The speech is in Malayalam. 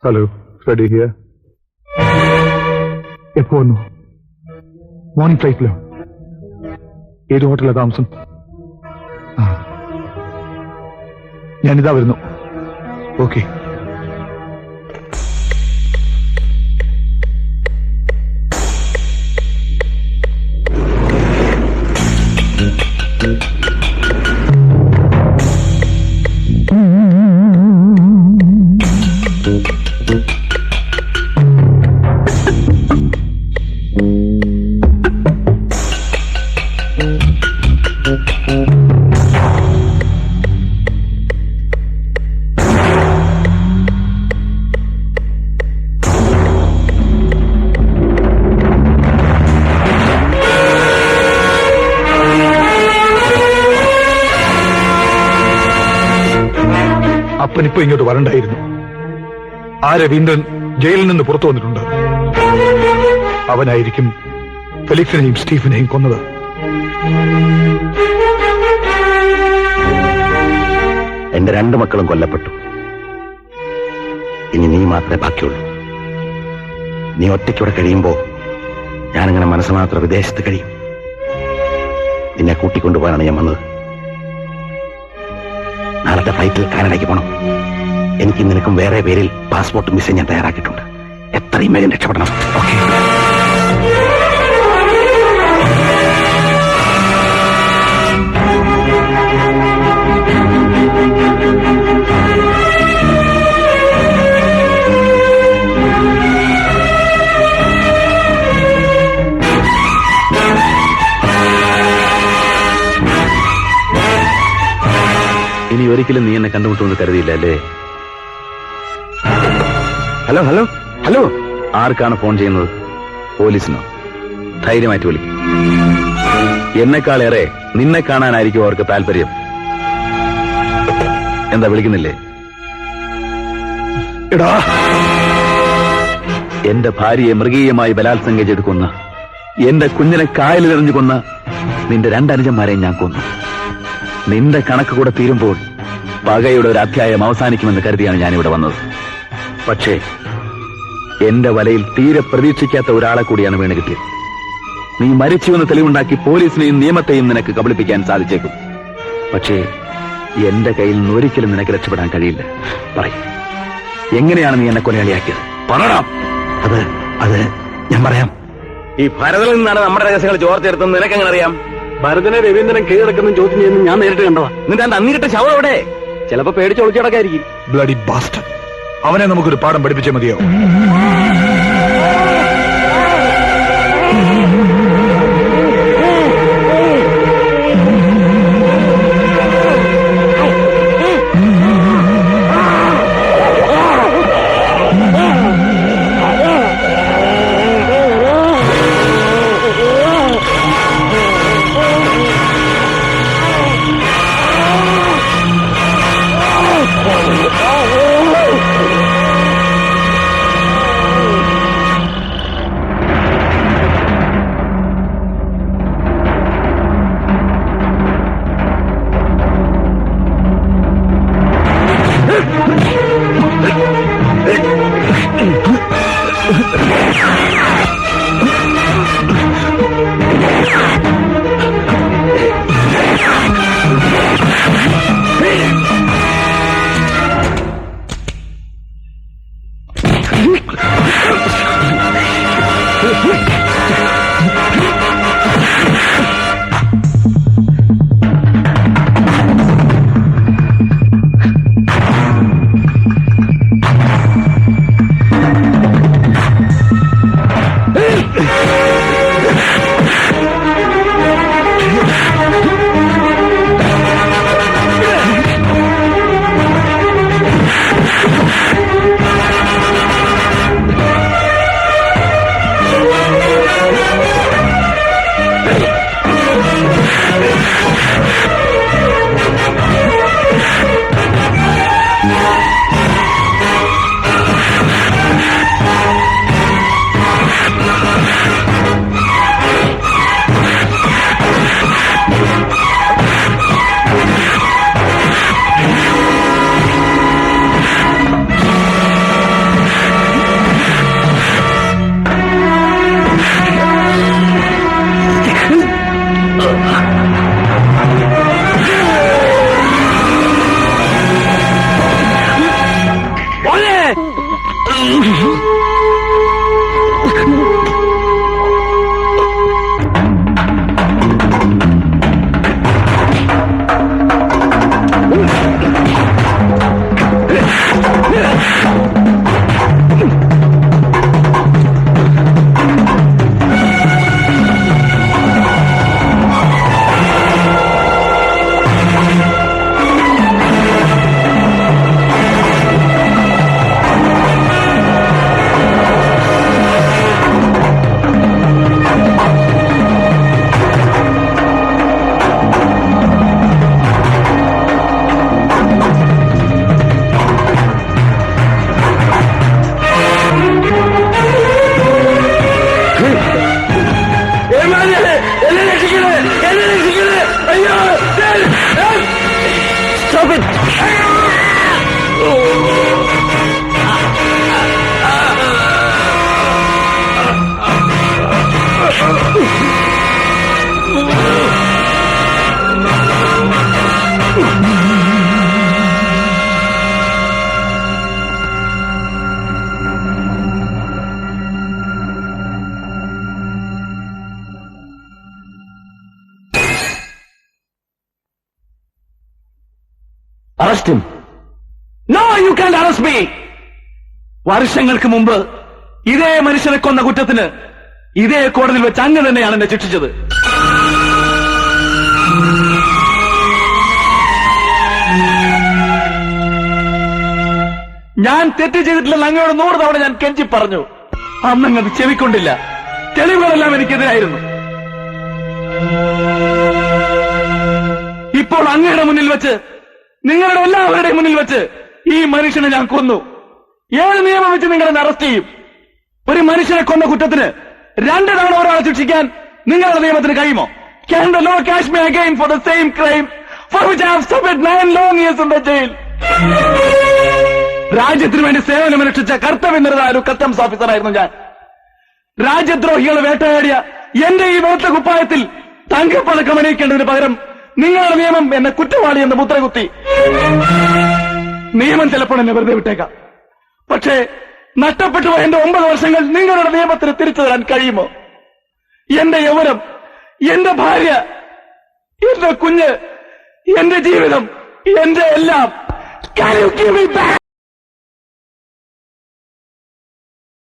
Hello, Freddy here. എപ്പോ വന്നു? മോർണിംഗ് ഫ്ലൈറ്റിലോ? ഏത് ഹോട്ടലിലാ താമസം? ഞാനിതാ വരുന്നു. ഓക്കെ. അപ്പനിപ്പോ ഇങ്ങോട്ട് വരണ്ടായിരുന്നു. ആ രവീന്ദ്രൻ ജയിലിൽ നിന്ന് പുറത്തു വന്നിട്ടുണ്ട്. അവനായിരിക്കും ഫെലിക്സിനെയും സ്റ്റീഫനെയും കൊന്നത്. എന്റെ 2 മക്കളും കൊല്ലപ്പെട്ടു. ഇനി നീ മാത്രമേ ബാക്കിയുള്ളൂ. നീ ഒറ്റയ്ക്കൂടെ കഴിയുമ്പോ ഞാനിങ്ങനെ മനസ്സ് മാത്രം വിദേശത്ത് കഴിയും. നിന്നെ കൂട്ടിക്കൊണ്ടുപോകാനാണ് ഞാൻ വന്നത്. നാളത്തെ ഫ്ലൈറ്റിൽ കാനഡയ്ക്ക് പോകണം. എനിക്ക് നിനക്കും വേറെ പേരിൽ പാസ്പോർട്ടും വിസ ഞാൻ തയ്യാറാക്കിയിട്ടുണ്ട്. എത്രയും വേഗം രക്ഷപ്പെടണം. ഓക്കെ? ഇനി ഒരിക്കലും നീ എന്നെ കണ്ടുമുട്ടുമെന്ന് കരുതിയില്ല അല്ലേ? ഹലോ ഹലോ ഹലോ, ആർക്കാണ് ഫോൺ ചെയ്യുന്നത്? പോലീസിനോ? ധൈര്യമായിട്ട് വിളിക്കും. എന്നെക്കാളേറെ നിന്നെ കാണാനായിരിക്കും അവർക്ക് താല്പര്യം. എന്താ വിളിക്കുന്നില്ലേ? എടാ, എന്റെ ഭാര്യയെ മൃഗീയമായി ബലാത്സംഗം ചെയ്ത് കൊന്ന, എന്റെ കുഞ്ഞിനെ കായലിലെറിഞ്ഞു കൊന്ന നിന്റെ 2 അനുജന്മാരെയും ഞാൻ കൊന്നു. നിന്റെ കണക്ക് കൂടെ തീരുമ്പോൾ പകയുടെ ഒരു അധ്യായം അവസാനിക്കുമെന്ന് കരുതിയാണ് ഞാനിവിടെ വന്നത്. പക്ഷേ എന്റെ വലയിൽ തീരെ പ്രതീക്ഷിക്കാത്ത ഒരാളെ കൂടിയാണ് വീണ് കിട്ടിയത്. നീ മരിച്ചുവെന്ന് തെളിവുണ്ടാക്കി പോലീസിനെയും നിയമത്തെയും നിനക്ക് കബളിപ്പിക്കാൻ സാധിച്ചേക്കും. പക്ഷേ എന്റെ കയ്യിൽ നിന്ന് ഒരിക്കലും നിനക്ക് രക്ഷപ്പെടാൻ കഴിയില്ല. പറയും, എങ്ങനെയാണ് നീ എന്നെ കൊലയാളിയാക്കിയത്? പറയണം. അത് ഞാൻ പറയാം. ഈ ഭരതനിൽ നിന്നാണ് നമ്മുടെ രഹസ്യങ്ങൾ ചോർത്തിയെടുത്തെന്ന് നിനക്കെങ്ങനെ അറിയാം? ഭരതനെ രവീന്ദ്രൻ കീഴടക്കുന്ന ചോദ്യം ചെയ്യുന്നു ഞാൻ നേരിട്ട് കണ്ടതാ. നിന്റെ അന്നിട്ട് ശവം എവിടെ? ചിലപ്പോ പേടിച്ച് ഒളിച്ചടക്കായിരിക്കും. Bloody bastard. അവനെ നമുക്കൊരു പാഠം പഠിപ്പിച്ചേ മതിയോ? Arrest him. No, you can arrest me. വർഷങ്ങൾക്ക് മുമ്പ് ഇതേ മനുഷ്യനെ കൊന്ന കുറ്റത്തിന് ഇതേ കോടതിയിൽ വെച്ച് അങ്ങ് തന്നെയാണ് എന്നെ ശിക്ഷിച്ചത്. ഞാൻ തെറ്റ് ചെയ്തിട്ടില്ലെന്ന് അങ്ങയോട് 100 തവണ ഞാൻ കെഞ്ചി പറഞ്ഞു. അന്നങ്ങത് ചെവിക്കൊണ്ടില്ല. തെളിവുകളെല്ലാം എനിക്കെതിരായിരുന്നു. ഇപ്പോൾ അങ്ങയുടെ മുന്നിൽ വെച്ച്, നിങ്ങളുടെ എല്ലാവരുടെയും മുന്നിൽ വെച്ച് ഈ മനുഷ്യനെ ഞാൻ കൊന്നു. ഏത് നിയമം വെച്ച് നിങ്ങളെന്നെ അറസ്റ്റ് ചെയ്യും? ഒരു മനുഷ്യനെ കൊന്ന കുറ്റത്തിന് 2 തവണ ഒരാളെ ശിക്ഷിക്കാൻ നിങ്ങളുടെ നിയമത്തിന് കഴിയുമോ? Can the law catch me again for the same crime for which I have suffered 9 long years in the jail? രാജ്യത്തിന് വേണ്ടി സേവനമനുഷ്ഠിച്ച കർത്തവ്യനിരതായ ഒരു കസ്റ്റംസ് ഓഫീസറായിരുന്നു ഞാൻ. രാജ്യദ്രോഹികളെ വേട്ടയാടിയ എന്റെ ഈ വെളുത്ത കുപ്പായത്തിൽ തങ്കപ്പതക്കം അണിയിക്കേണ്ടതിന് പകരം നിങ്ങളുടെ നിയമം എന്നെ കുറ്റവാളി എന്ന് മുദ്രകുത്തി. നിയമം ചിലപ്പോൾ എന്നെ വെറുതെ വിട്ടേക്കാം. പക്ഷേ നഷ്ടപ്പെട്ടു പോയ എന്റെ 9 വർഷങ്ങൾ നിങ്ങളുടെ നിയമത്തിന് തിരിച്ചു തരാൻ കഴിയുമോ? എന്റെ യൗവനം, എന്റെ ഭാര്യ, എന്റെ കുഞ്ഞ്, എന്റെ ജീവിതം, എന്റെ എല്ലാം. Can you give me back?